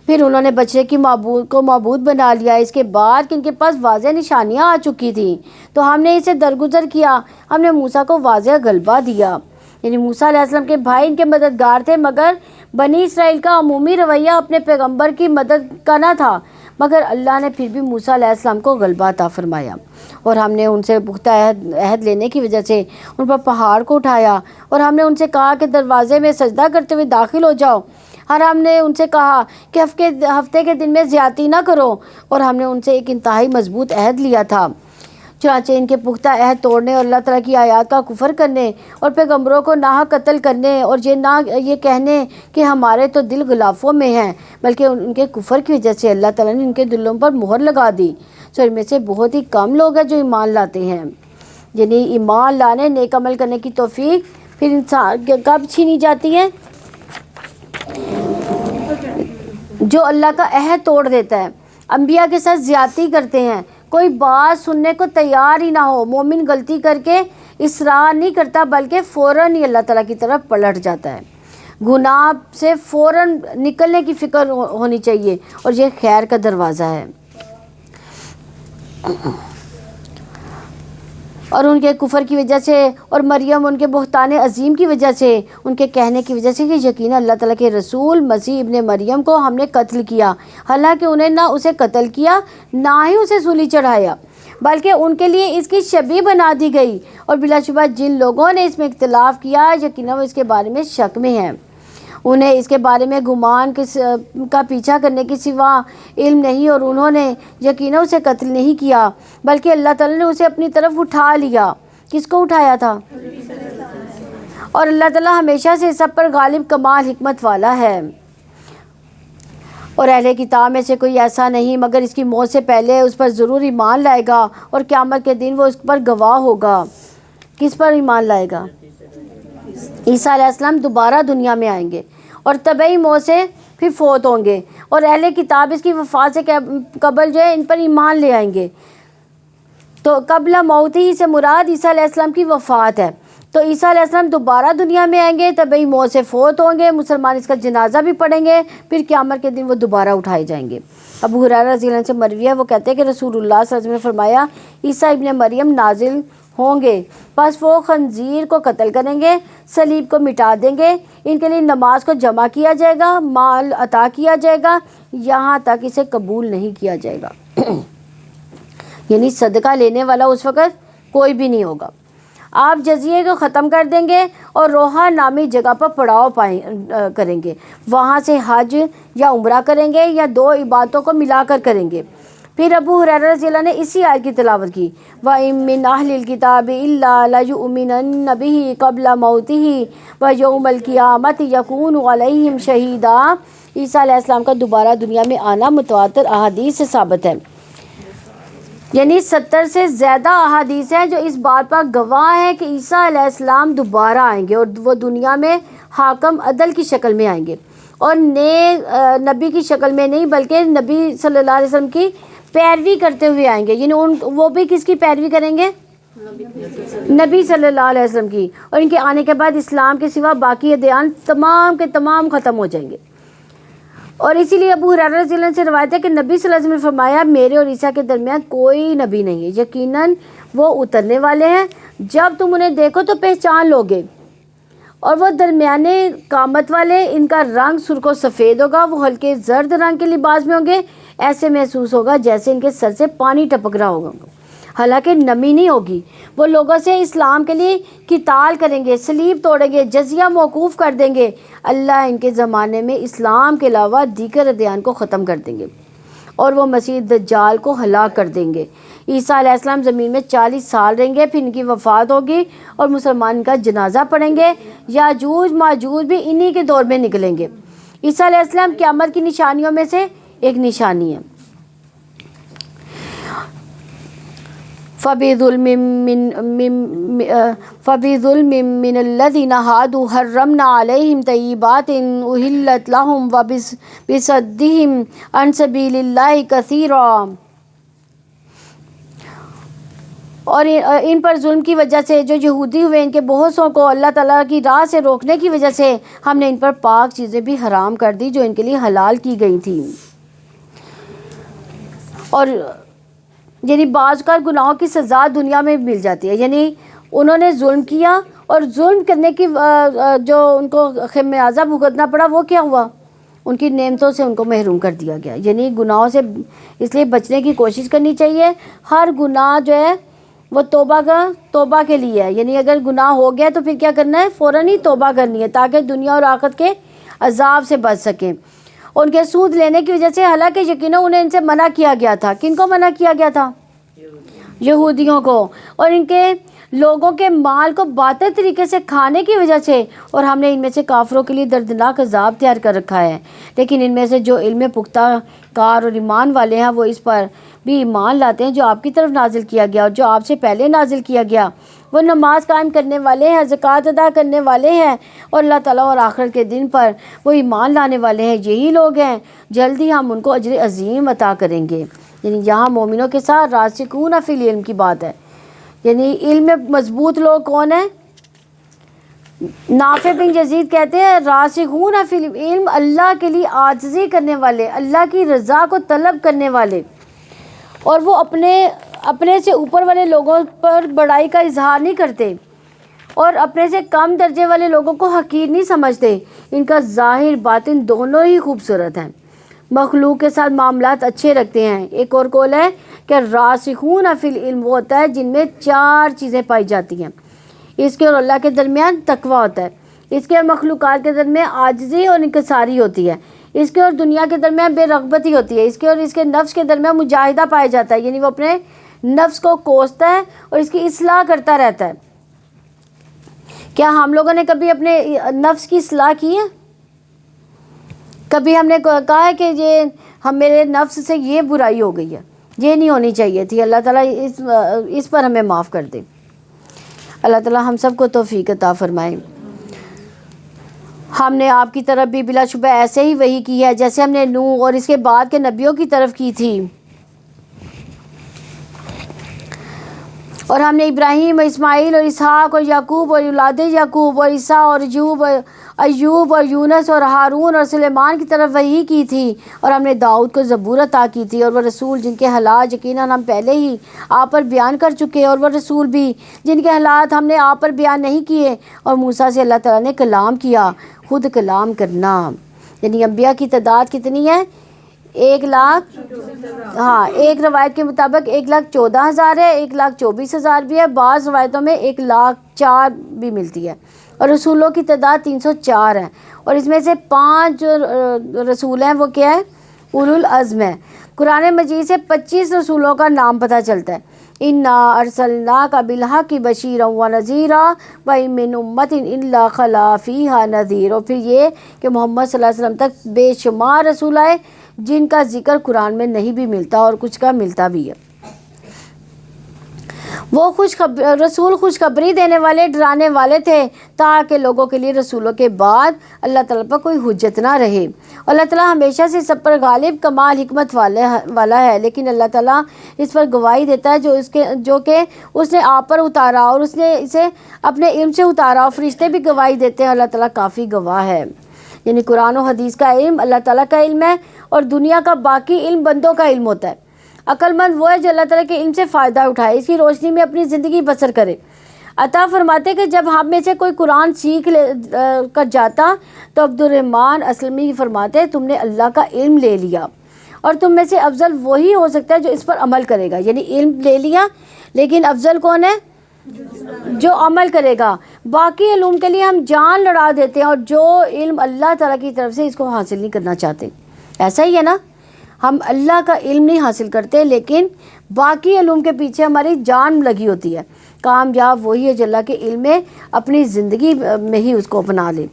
پھر انہوں نے بچڑے کی معبود بنا لیا، اس کے بعد کہ ان کے پاس واضح نشانیاں آ چکی تھیں، تو ہم نے اسے درگزر کیا، ہم نے موسیٰ کو واضح غلبہ دیا۔ یعنی موسیٰ علیہ السلام کے بھائی ان کے مددگار تھے، مگر بنی اسرائیل کا عمومی رویہ اپنے پیغمبر کی مدد کا نہ تھا، مگر اللہ نے پھر بھی موسیٰ علیہ السلام کو غلبہ عطا فرمایا، اور ہم نے ان سے پختہ عہد لینے کی وجہ سے ان پر پہاڑ کو اٹھایا، اور ہم نے ان سے کہا کہ دروازے میں سجدہ کرتے ہوئے داخل ہو جاؤ، اور ہم نے ان سے کہا کہ ہفتے کے دن میں زیادتی نہ کرو، اور ہم نے ان سے ایک انتہائی مضبوط عہد لیا تھا۔ چنانچہ ان کے پختہ عہد توڑنے اور اللہ تعالیٰ کی آیات کا کفر کرنے اور پیغمبروں کو ناحق قتل کرنے اور یہ کہنے کہ ہمارے تو دل غلافوں میں ہیں، بلکہ ان کے کفر کی وجہ سے اللہ تعالیٰ نے ان کے دلوں پر مہر لگا دی۔ سو ان میں سے بہت ہی کم لوگ ہیں جو ایمان لاتے ہیں۔ یعنی ایمان لانے، نیک عمل کرنے کی توفیق پھر انسان کب چھینی جاتی ہے؟ جو اللہ کا عہد توڑ دیتا ہے، انبیاء کے ساتھ زیادتی کرتے ہیں، کوئی بات سننے کو تیار ہی نہ ہو، مومن غلطی کر کے اصرار نہیں کرتا بلکہ فوراً ہی اللہ تعالیٰ کی طرف پلٹ جاتا ہے۔ گناہ سے فوراً نکلنے کی فکر ہونی چاہیے، اور یہ خیر کا دروازہ ہے۔ اور ان کے کفر کی وجہ سے اور مریم ان کے بہتان عظیم کی وجہ سے، ان کے کہنے کی وجہ سے کہ یقیناً اللہ تعالیٰ کے رسول مسیح ابن مریم کو ہم نے قتل کیا، حالانکہ انہیں نہ اسے قتل کیا نہ ہی اسے سولی چڑھایا، بلکہ ان کے لیے اس کی شبیہ بنا دی گئی، اور بلا شبہ جن لوگوں نے اس میں اختلاف کیا یقیناً وہ اس کے بارے میں شک میں ہیں۔ انہیں اس کے بارے میں گمان کا پیچھا کرنے کے سوا علم نہیں، اور انہوں نے یقیناً اسے قتل نہیں کیا بلکہ اللہ تعالیٰ نے اسے اپنی طرف اٹھا لیا۔ کس کو اٹھایا تھا؟ اور اللہ تعالیٰ ہمیشہ سے سب پر غالب کمال حکمت والا ہے۔ اور اہل کتاب میں سے کوئی ایسا نہیں مگر اس کی موت سے پہلے اس پر ضرور ایمان لائے گا، اور قیامت کے دن وہ اس پر گواہ ہوگا۔ کس پر ایمان لائے گا؟ عیسیٰ علیہ السلام دوبارہ دنیا میں آئیں گے اور طبعی موت سے پھر فوت ہوں گے، اور اہل کتاب اس کی وفات سے قبل جو ہے ان پر ایمان لے آئیں گے۔ تو قبل موت ہی سے مراد عیسیٰ علیہ السلام کی وفات ہے۔ تو عیسیٰ علیہ السلام دوبارہ دنیا میں آئیں گے، طبعی موت سے فوت ہوں گے، مسلمان اس کا جنازہ بھی پڑھیں گے، پھر قیامت کے دن وہ دوبارہ اٹھائے جائیں گے۔ ابو ہریرہ رضی اللہ عنہ سے مروی ہے، وہ کہتے ہیں کہ رسول اللہ صلی اللہ علیہ وسلم نے فرمایا عیسیٰ ابن مریم نازل ہوں گے، پس وہ خنزیر کو قتل کریں گے، صلیب کو مٹا دیں گے، ان کے لیے نماز کو جمع کیا جائے گا، مال عطا کیا جائے گا، یہاں تک اسے قبول نہیں کیا جائے گا۔ یعنی صدقہ لینے والا اس وقت کوئی بھی نہیں ہوگا۔ آپ جزیے کو ختم کر دیں گے اور روحا نامی جگہ پر پڑاؤ کریں گے، وہاں سے حج یا عمرہ کریں گے یا دو عبادتوں کو ملا کر کریں گے۔ پھر ابو ہریرہ رضی اللہ عنہ نے اسی آیت کی تلاوت کی، وَإِن مِّنْ أَهْلِ الْكِتَابِ إِلَّا لَيُؤْمِنَنَّ بِهِ قَبْلَ مَوْتِهِ وَيَوْمَ الْقِيَامَةِ يَكُونُ عَلَيْهِمْ شَهِيدًا۔ عیسیٰ علیہ السلام کا دوبارہ دنیا میں آنا متواتر احادیث سے ثابت ہے، یعنی 70 سے زیادہ احادیث ہیں جو اس بات پر گواہ ہیں کہ عیسیٰ علیہ السلام دوبارہ آئیں گے، اور وہ دنیا میں حاکم عدل کی شکل میں آئیں گے، اور نبی کی شکل میں نہیں بلکہ نبی صلی اللہ علیہ وسلم کی پیروی کرتے ہوئے آئیں گے۔ یعنی وہ بھی کس کی پیروی کریں گے؟ نبی صلی اللہ علیہ وسلم کی، اور ان کے آنے کے بعد اسلام کے سوا باقی ادیان تمام کے تمام ختم ہو جائیں گے۔ اور اسی لیے ابو ہریرہ رضی اللہ عنہ سے روایت ہے کہ نبی صلی اللہ علیہ وسلم نے فرمایا میرے اور عیسیٰ کے درمیان کوئی نبی نہیں ہے، یقیناً وہ اترنے والے ہیں، جب تم انہیں دیکھو تو پہچان لوگے، اور وہ درمیانے قامت والے، ان کا رنگ سرخ و سفید ہوگا، وہ ہلکے زرد رنگ کے لباس میں ہوں گے، ایسے محسوس ہوگا جیسے ان کے سر سے پانی ٹپک رہا ہوگا، حالانکہ نمی نہیں ہوگی۔ وہ لوگوں سے اسلام کے لیے قتال کریں گے، صلیب توڑیں گے، جزیہ موقوف کر دیں گے، اللہ ان کے زمانے میں اسلام کے علاوہ دیگر ادیان کو ختم کر دیں گے، اور وہ مسیح دجال کو ہلاک کر دیں گے۔ عیسیٰ علیہ السلام زمین میں 40 سال رہیں گے، پھر ان کی وفات ہوگی اور مسلمان ان کا جنازہ پڑھیں گے۔ یاجوج ماجوج بھی انہی کے دور میں نکلیں گے۔ عیسیٰ علیہ السلام قیامت کی نشانیوں میں سے ایک نشانی ہے۔ فَبِظُلْمٍ مِّنَ الَّذِينَ هَادُوا حَرَّمْنَا عَلَيْهِمْ طَيِّبَاتٍ أُحِلَّتْ لَهُمْ وَبِصَدِّهِمْ عَنْ سَبِيلِ اللَّهِ كَثِيرًا۔ اور ان پر ظلم کی وجہ سے جو یہودی ہوئے، ان کے بہت سو کو اللہ تعالیٰ کی راہ سے روکنے کی وجہ سے ہم نے ان پر پاک چیزیں بھی حرام کر دی جو ان کے لیے حلال کی گئی تھیں۔ اور یعنی بعض کا گناہوں کی سزا دنیا میں مل جاتی ہے، یعنی انہوں نے ظلم کیا اور ظلم کرنے کی جو ان کو خمیازہ بھگتنا پڑا وہ کیا ہوا؟ ان کی نعمتوں سے ان کو محروم کر دیا گیا۔ یعنی گناہوں سے اس لیے بچنے کی کوشش کرنی چاہیے۔ ہر گناہ جو ہے وہ توبہ کے لیے ہے، یعنی اگر گناہ ہو گیا تو پھر کیا کرنا ہے؟ فوراً ہی توبہ کرنی ہے تاکہ دنیا اور آخرت کے عذاب سے بچ سکیں۔ ان کے سود لینے کی وجہ سے، حالانکہ یقیناً انہیں ان سے منع کیا گیا تھا۔ کن کو منع کیا گیا تھا؟ یہودیوں کو۔ اور ان کے لوگوں کے مال کو باطل طریقے سے کھانے کی وجہ سے، اور ہم نے ان میں سے کافروں کے لیے دردناک عذاب تیار کر رکھا ہے۔ لیکن ان میں سے جو علم پختہ کار اور ایمان والے ہیں وہ اس پر بھی ایمان لاتے ہیں جو آپ کی طرف نازل کیا گیا اور جو آپ سے پہلے نازل کیا گیا۔ وہ نماز قائم کرنے والے ہیں، زکوٰۃ ادا کرنے والے ہیں، اور اللہ تعالیٰ اور آخرت کے دن پر وہ ایمان لانے والے ہیں، یہی لوگ ہیں جلدی ہم ان کو اجر عظیم عطا کریں گے۔ یعنی یہاں مومنوں کے ساتھ راسخون فی العلم کی بات ہے، یعنی علم میں مضبوط لوگ کون ہیں؟ نافع بن یزید کہتے ہیں راسخون فی العلم، اللہ کے لیے عاجزی کرنے والے، اللہ کی رضا کو طلب کرنے والے، اور وہ اپنے سے اوپر والے لوگوں پر بڑائی کا اظہار نہیں کرتے اور اپنے سے کم درجے والے لوگوں کو حقیر نہیں سمجھتے۔ ان کا ظاہر باطن دونوں ہی خوبصورت ہیں، مخلوق کے ساتھ معاملات اچھے رکھتے ہیں۔ ایک اور قول ہے کہ راسخون فی العلم وہ ہوتا ہے جن میں 4 چیزیں پائی جاتی ہیں، اس کے اور اللہ کے درمیان تقویٰ ہوتا ہے، اس کے اور مخلوقات کے درمیان عاجزی اور انکساری ہوتی ہے، اس کے اور دنیا کے درمیان بے رغبتی ہوتی ہے، اس کے اور اس کے نفس کے درمیان مجاہدہ پایا جاتا ہے، یعنی وہ اپنے نفس کو کوستا ہے اور اس کی اصلاح کرتا رہتا ہے۔ کیا ہم لوگوں نے کبھی اپنے نفس کی اصلاح کی ہے؟ کبھی ہم نے کہا ہے کہ یہ میرے نفس سے یہ برائی ہو گئی ہے، یہ نہیں ہونی چاہیے تھی، اللہ تعالیٰ اس پر ہمیں معاف کر دے۔ اللہ تعالیٰ ہم سب کو توفیق عطا فرمائے۔ ہم نے آپ کی طرف بھی بلا شبہ ایسے ہی وحی کی ہے جیسے ہم نے نوح اور اس کے بعد کے نبیوں کی طرف کی تھی، اور ہم نے ابراہیم اور اسماعیل اور اسحاق اور یعقوب اور اولاد یعقوب اور عیسیٰ اور ایوب اور یونس اور ہارون اور سلیمان کی طرف وحی کی تھی، اور ہم نے داؤد کو زبور عطا کی تھی، اور وہ رسول جن کے حالات یقیناً ہم پہلے ہی آپ پر بیان کر چکے، اور وہ رسول بھی جن کے حالات ہم نے آپ پر بیان نہیں کیے، اور موسیٰ سے اللہ تعالیٰ نے کلام کیا۔ خود کلام کرنا یعنی انبیاء کی تعداد کتنی ہے؟ 1,00,000، ہاں ایک روایت کے مطابق 1,14,000 ہے، 1,24,000 بھی ہے، بعض روایتوں میں 1,04,000 بھی ملتی ہے، اور رسولوں کی تعداد 304 ہے، اور اس میں سے 5 رسول ہیں وہ کیا ہے؟ اولو العزم ہے۔ قرآن مجید سے 25 رسولوں کا نام پتہ چلتا ہے۔ انا ارسلناک بالحق بشیرا ونذیرا وان من امۃ الا خلا فیہا نذیر، اور پھر یہ کہ محمد صلی اللہ علیہ وسلم تک بے شمار رسول آئے جن کا ذکر قرآن میں نہیں بھی ملتا اور کچھ کا ملتا بھی ہے۔ وہ رسول خوشخبری دینے والے، ڈرانے والے تھے تاکہ لوگوں کے لیے رسولوں کے بعد اللہ تعالیٰ پر کوئی حجت نہ رہے۔ اللہ تعالیٰ ہمیشہ سے سب پر غالب، کمال حکمت والا ہے، لیکن اللہ تعالیٰ اس پر گواہی دیتا ہے جو کہ اس نے آپ پر اتارا، اور اس نے اسے اپنے علم سے اتارا، اور فرشتے بھی گواہی دیتے ہیں، اللہ تعالیٰ کافی گواہ ہے۔ یعنی قرآن و حدیث کا علم اللہ تعالیٰ کا علم ہے، اور دنیا کا باقی علم بندوں کا علم ہوتا ہے۔ عقل مند وہ ہے جو اللہ تعالیٰ کے علم سے فائدہ اٹھائے، اس کی روشنی میں اپنی زندگی بسر کرے۔ عطا فرماتے کہ جب ہم میں سے کوئی قرآن سیکھ کر جاتا تو عبد الرحمن اسلمی فرماتے تم نے اللہ کا علم لے لیا، اور تم میں سے افضل وہی ہو سکتا ہے جو اس پر عمل کرے گا۔ یعنی علم لے لیا، لیکن افضل کون ہے؟ جو عمل کرے گا۔ باقی علوم کے لیے ہم جان لڑا دیتے ہیں، اور جو علم اللہ تعالیٰ کی طرف سے اس کو حاصل نہیں کرنا چاہتے۔ ایسا ہی ہے نا، ہم اللہ کا علم نہیں حاصل کرتے، لیکن باقی علوم کے پیچھے ہماری جان لگی ہوتی ہے۔ کامیاب وہی ہے جو اللہ کے علم میں اپنی زندگی میں ہی اس کو اپنا لے۔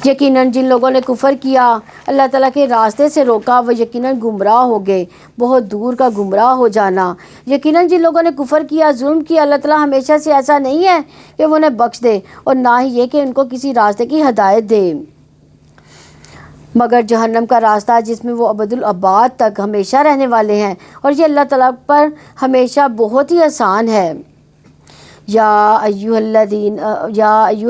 یقیناً جن لوگوں نے کفر کیا، اللہ تعالیٰ کے راستے سے روکا، وہ یقیناً گمراہ ہو گئے، بہت دور کا گمراہ ہو جانا۔ یقیناً جن لوگوں نے کفر کیا، ظلم کیا، اللہ تعالیٰ ہمیشہ سے ایسا نہیں ہے کہ وہ انہیں بخش دے، اور نہ ہی یہ کہ ان کو کسی راستے کی ہدایت دے، مگر جہنم کا راستہ جس میں وہ ابدالآباد تک ہمیشہ رہنے والے ہیں، اور یہ اللہ تعالیٰ پر ہمیشہ بہت ہی آسان ہے۔ یا ایھا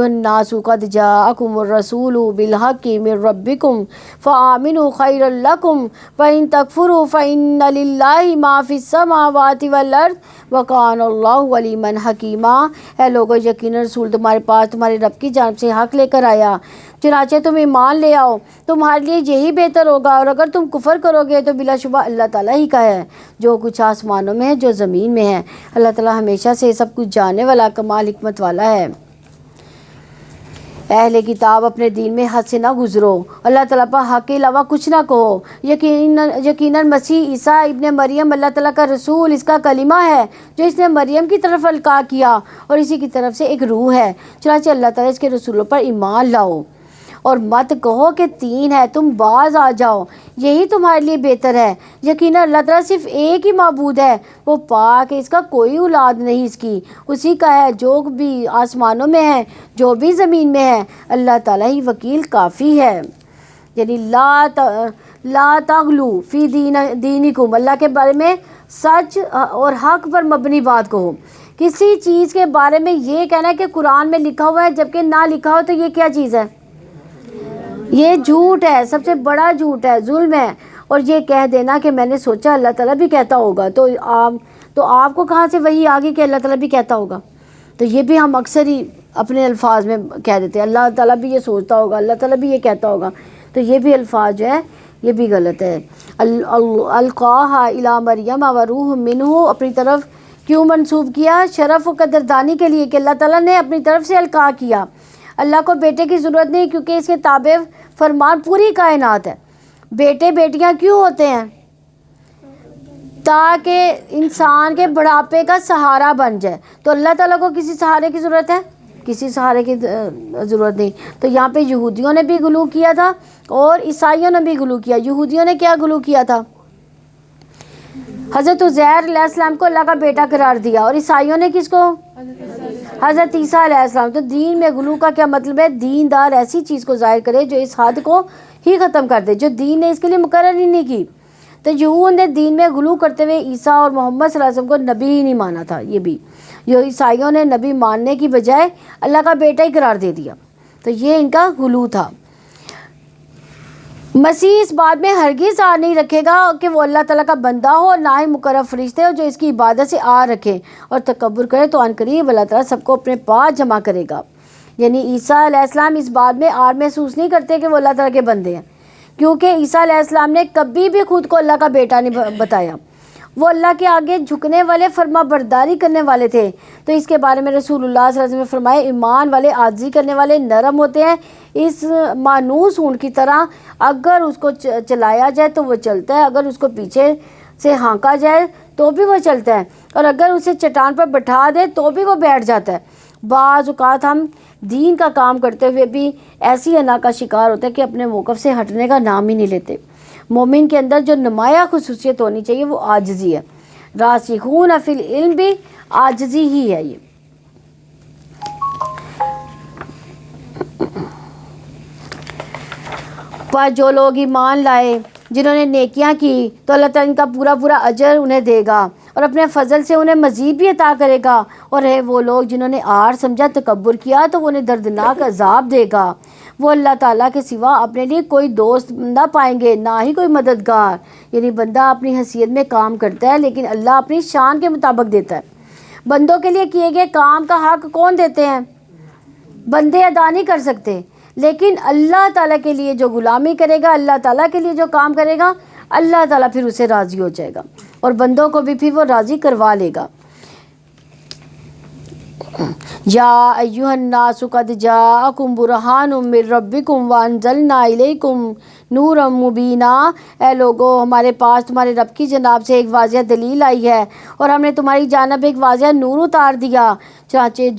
الناس قد جاءکم الرسول بالحق من ربکم فآمنوا خیرا لکم وإن تکفروا فإن للہ ما فی السماوات والارض وکان اللہ علیما حکیما۔ اے لوگو، یقیناً رسول تمہارے پاس تمہارے رب کی جانب سے حق لے کر آیا، چنانچہ تم ایمان لے آؤ، تمہارے لیے یہی بہتر ہوگا، اور اگر تم کفر کرو گے تو بلا شبہ اللہ تعالیٰ ہی کا ہے جو کچھ آسمانوں میں ہے، جو زمین میں ہے۔ اللہ تعالیٰ ہمیشہ سے سب کچھ جاننے والا، کمال حکمت والا ہے۔ اہل کتاب اپنے دین میں حد سے نہ گزرو، اللہ تعالیٰ پر حق کے علاوہ کچھ نہ کہو۔ یقیناً مسیح عیسیٰ ابن مریم اللہ تعالیٰ کا رسول، اس کا کلمہ ہے جو اس نے مریم کی طرف القاء کیا، اور اسی کی طرف سے ایک روح ہے۔ چنانچہ اللہ تعالیٰ اس کے رسولوں پر ایمان لاؤ، اور مت کہو کہ 3 ہے، تم باز آ جاؤ، یہی تمہارے لیے بہتر ہے۔ یقیناً اللہ تعالیٰ صرف ایک ہی معبود ہے، وہ پاک ہے، اس کا کوئی اولاد نہیں، اس کی اسی کا ہے جو بھی آسمانوں میں ہے، جو بھی زمین میں ہے، اللہ تعالیٰ ہی وکیل کافی ہے۔ یعنی لا تغلو فی دینکم، اللہ کے بارے میں سچ اور حق پر مبنی بات کہو۔ کسی چیز کے بارے میں یہ کہنا ہے کہ قرآن میں لکھا ہوا ہے جبکہ نہ لکھا ہو، تو یہ کیا چیز ہے؟ یہ جھوٹ ہے، سب سے بڑا جھوٹ ہے، ظلم ہے۔ اور یہ کہہ دینا کہ میں نے سوچا اللہ تعالیٰ بھی کہتا ہوگا، تو آپ کو کہاں سے وہی آگی کہ اللہ تعالیٰ بھی کہتا ہوگا؟ تو یہ بھی ہم اکثر ہی اپنے الفاظ میں کہہ دیتے ہیں، اللہ تعالیٰ بھی یہ سوچتا ہوگا، اللہ تعالیٰ بھی یہ کہتا ہوگا، تو یہ بھی الفاظ جو ہے یہ بھی غلط ہے۔ القاہا الی مریم وروح منہ، اپنی طرف کیوں منسوب کیا؟ شرف و قدردانی کے لیے کہ اللہ تعالیٰ نے اپنی طرف سے القاء کیا، اللہ کو بیٹے کی ضرورت نہیں، کیونکہ اس کے تابع فرمان پوری کائنات ہے۔ بیٹے بیٹیاں کیوں ہوتے ہیں؟ تاکہ انسان کے بڑھاپے کا سہارا بن جائے۔ تو اللہ تعالیٰ کو کسی سہارے کی ضرورت ہے؟ کسی سہارے کی ضرورت نہیں۔ تو یہاں پہ یہودیوں نے بھی غلو کیا تھا اور عیسائیوں نے بھی غلو کیا۔ یہودیوں نے کیا غلو کیا تھا؟ حضرت عزیر علیہ السلام کو اللہ کا بیٹا قرار دیا، اور عیسائیوں نے کس کو؟ حضرت عیسیٰ علیہ السلام۔ تو دین میں غلو کا کیا مطلب ہے؟ دیندار ایسی چیز کو ظاہر کرے جو اس حد کو ہی ختم کر دے، جو دین نے اس کے لیے مقرر ہی نہیں کی۔ تو یہود نے دین میں غلو کرتے ہوئے عیسیٰ اور محمد صلی اللہ علیہ وسلم کو نبی ہی نہیں مانا تھا۔ یہ بھی جو عیسائیوں نے نبی ماننے کی بجائے اللہ کا بیٹا ہی قرار دے دیا، تو یہ ان کا غلو تھا۔ مسیح اس بات میں ہرگز آ نہیں رکھے گا کہ وہ اللہ تعالیٰ کا بندہ ہو، نہ ہی مقرب فرشتے ہو جو اس کی عبادت سے آ رکھے اور تکبر کرے، تو ان قریب اللہ تعالیٰ سب کو اپنے پاس جمع کرے گا۔ یعنی عیسیٰ علیہ السلام اس بات میں آر محسوس نہیں کرتے کہ وہ اللہ تعالیٰ کے بندے ہیں، کیونکہ عیسیٰ علیہ السلام نے کبھی بھی خود کو اللہ کا بیٹا نہیں بتایا۔ وہ اللہ کے آگے جھکنے والے، فرما برداری کرنے والے تھے۔ تو اس کے بارے میں رسول اللہ صلی اللہ علیہ وسلم نے فرمایا، ایمان والے عاجزی کرنے والے نرم ہوتے ہیں، اس مانوس اونٹ کی طرح، اگر اس کو چلایا جائے تو وہ چلتا ہے، اگر اس کو پیچھے سے ہانکا جائے تو بھی وہ چلتا ہے، اور اگر اسے چٹان پر بٹھا دے تو بھی وہ بیٹھ جاتا ہے۔ بعض اوقات ہم دین کا کام کرتے ہوئے بھی ایسی انا کا شکار ہوتے ہیں کہ اپنے موقف سے ہٹنے کا نام ہی نہیں لیتے۔ مومن کے اندر جو نمایاں خصوصیت ہونی چاہیے وہ عاجزی ہے۔ راسخون فی العلم بھی عاجزی ہی ہے۔ یہ پر جو لوگ ایمان لائے، جنہوں نے نیکیاں کی، تو اللہ تعالیٰ ان کا پورا پورا اجر انہیں دے گا اور اپنے فضل سے انہیں مزید بھی عطا کرے گا۔ اور ہے وہ لوگ جنہوں نے آر سمجھا، تکبر کیا، تو وہ انہیں دردناک عذاب دے گا۔ وہ اللہ تعالیٰ کے سوا اپنے لیے کوئی دوست نہ پائیں گے، نہ ہی کوئی مددگار۔ یعنی بندہ اپنی حیثیت میں کام کرتا ہے، لیکن اللہ اپنی شان کے مطابق دیتا ہے۔ بندوں کے لیے کیے گئے کام کا حق کون دیتے ہیں؟ بندے ادا نہیں کر سکتے، لیکن اللہ تعالیٰ کے لیے جو غلامی کرے گا، اللہ تعالیٰ کے لیے جو کام کرے گا، اللہ تعالیٰ پھر اسے راضی ہو جائے گا، اور بندوں کو بھی پھر وہ راضی کروا لے گا۔ یا ایھا الناس قد جاءکم برہان من ربکم وانزلنا الیکم نورا مبینا۔ اے لوگو، ہمارے پاس تمہارے رب کی جناب سے ایک واضح دلیل آئی ہے، اور ہم نے تمہاری جانب ایک واضح نور اتار دیا۔ چانچہ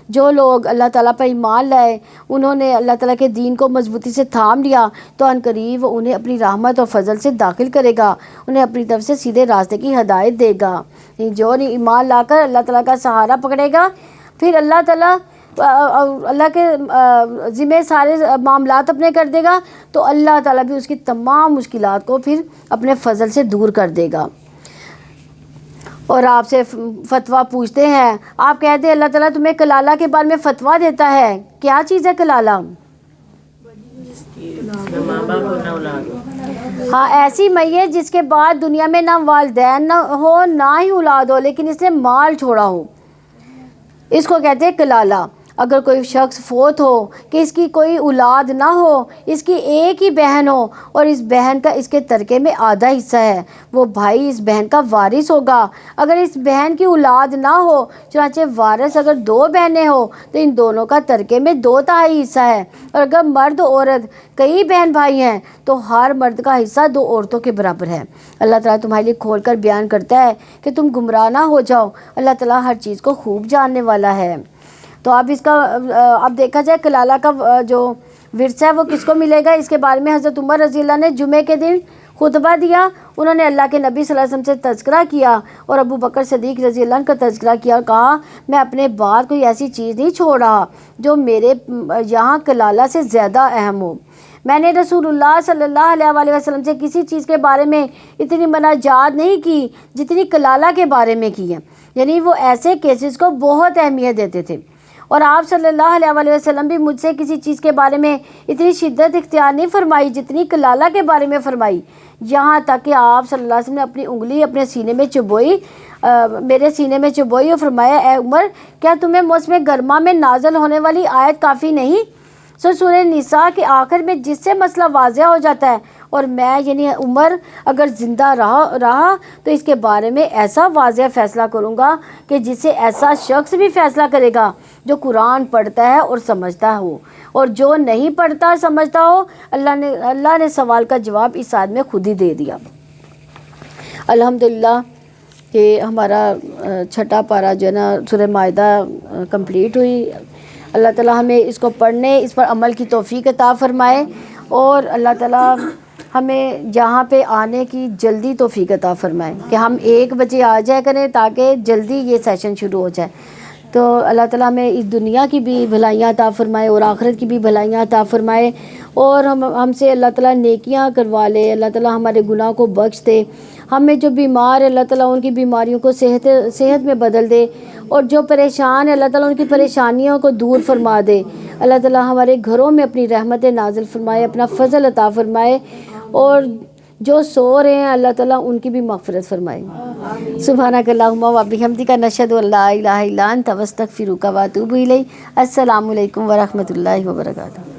جو لوگ اللہ تعالیٰ پر ایمان لائے، انہوں نے اللہ تعالیٰ کے دین کو مضبوطی سے تھام لیا، تو ان قریب وہ انہیں اپنی رحمت اور فضل سے داخل کرے گا، انہیں اپنی طرف سے سیدھے راستے کی ہدایت دے گا۔ جو ایمان لا کر اللہ تعالیٰ کا سہارا پکڑے گا، پھر اللہ تعالیٰ اللہ کے ذمہ سارے معاملات اپنے کر دے گا، تو اللہ تعالیٰ بھی اس کی تمام مشکلات کو پھر اپنے فضل سے دور کر دے گا۔ اور آپ سے فتویٰ پوچھتے ہیں، آپ کہتے ہیں اللہ تعالیٰ تمہیں کلالہ کے بارے میں فتویٰ دیتا ہے۔ کیا چیز ہے کلالہ؟ ہاں، ایسی میت جس کے بعد دنیا میں نہ والدین نہ ہو، نہ ہی اولاد ہو، لیکن اس نے مال چھوڑا ہو، اس کو کہتے ہیں کلالہ۔ اگر کوئی شخص فوت ہو کہ اس کی کوئی اولاد نہ ہو، اس کی ایک ہی بہن ہو، اور اس بہن کا اس کے ترکے میں آدھا حصہ ہے، وہ بھائی اس بہن کا وارث ہوگا۔ اگر اس بہن کی اولاد نہ ہو، چنانچہ وارث اگر دو بہنیں ہو، تو ان دونوں کا ترکے میں 2/3 حصہ ہے۔ اور اگر مرد عورت کئی بہن بھائی ہیں، تو ہر مرد کا حصہ 2 عورتوں کے برابر ہے۔ اللہ تعالیٰ تمہارے لیے کھول کر بیان کرتا ہے کہ تم گمراہ نہ ہو جاؤ، اللہ تعالیٰ ہر چیز کو خوب جاننے والا ہے۔ تو اب اس کا اب دیکھا جائے کلالہ کا جو ورثہ ہے وہ کس کو ملے گا، اس کے بارے میں حضرت عمر رضی اللہ نے جمعے کے دن خطبہ دیا۔ انہوں نے اللہ کے نبی صلی اللہ علیہ وسلم سے تذکرہ کیا، اور ابو بکر صدیق رضی اللہ عنہ کا تذکرہ کیا، اور کہا میں اپنے بعد کوئی ایسی چیز نہیں چھوڑ رہا جو میرے یہاں کلالہ سے زیادہ اہم ہو۔ میں نے رسول اللہ صلی اللہ علیہ وسلم سے کسی چیز کے بارے میں اتنی مناجات نہیں کی جتنی کلالہ کے بارے میں کی ہے۔ یعنی وہ ایسے کیسز کو بہت اہمیت دیتے تھے، اور آپ صلی اللہ علیہ وسلم بھی مجھ سے کسی چیز کے بارے میں اتنی شدت اختیار نہیں فرمائی جتنی کلالہ کے بارے میں فرمائی۔ یہاں تک کہ آپ صلی اللہ علیہ وسلم نے اپنی انگلی اپنے سینے میں چبوئی، میرے سینے میں چبوئی، اور فرمایا اے عمر، کیا تمہیں موسم گرما میں نازل ہونے والی آیت کافی نہیں؟ سورہ نساء کے آخر میں جس سے مسئلہ واضح ہو جاتا ہے اور میں یعنی عمر اگر زندہ رہا تو اس کے بارے میں ایسا واضح فیصلہ کروں گا کہ جس سے ایسا شخص بھی فیصلہ کرے گا جو قرآن پڑھتا ہے اور سمجھتا ہو، اور جو نہیں پڑھتا سمجھتا ہو اللہ نے سوال کا جواب اس آیت میں خود ہی دے دیا۔ الحمدللہ کہ ہمارا چھٹا پارہ جو ہے نا سورہ مائدہ کمپلیٹ ہوئی۔ اللہ تعالیٰ ہمیں اس کو پڑھنے، اس پر عمل کی توفیق عطا فرمائے، اور اللہ تعالیٰ ہمیں جہاں پہ آنے کی جلدی توفیق عطا فرمائے کہ ہم 1 بجے آ جائے کریں تاکہ جلدی یہ سیشن شروع ہو جائے۔ تو اللہ تعالیٰ ہمیں اس دنیا کی بھی بھلائیاں عطا فرمائے اور آخرت کی بھی بھلائیاں عطا فرمائے، اور ہم سے اللہ تعالیٰ نیکیاں کروا لے، اللہ تعالیٰ ہمارے گناہ کو بخش دے، ہمیں جو بیمار ہے اللہ تعالیٰ ان کی بیماریوں کو صحت میں بدل دے، اور جو پریشان ہے اللہ تعالیٰ ان کی پریشانیوں کو دور فرما دے۔ اللہ تعالیٰ ہمارے گھروں میں اپنی رحمت نازل فرمائے، اپنا فضل عطا فرمائے، اور جو سو رہے ہیں اللہ تعالیٰ ان کی بھی مغفرت فرمائے۔ سبحانک اللہم و بحمدک نشہد ان لا الہ الا انت نستغفرک و نتوب الیک۔ السلام علیکم ورحمۃ اللہ وبرکاتہ۔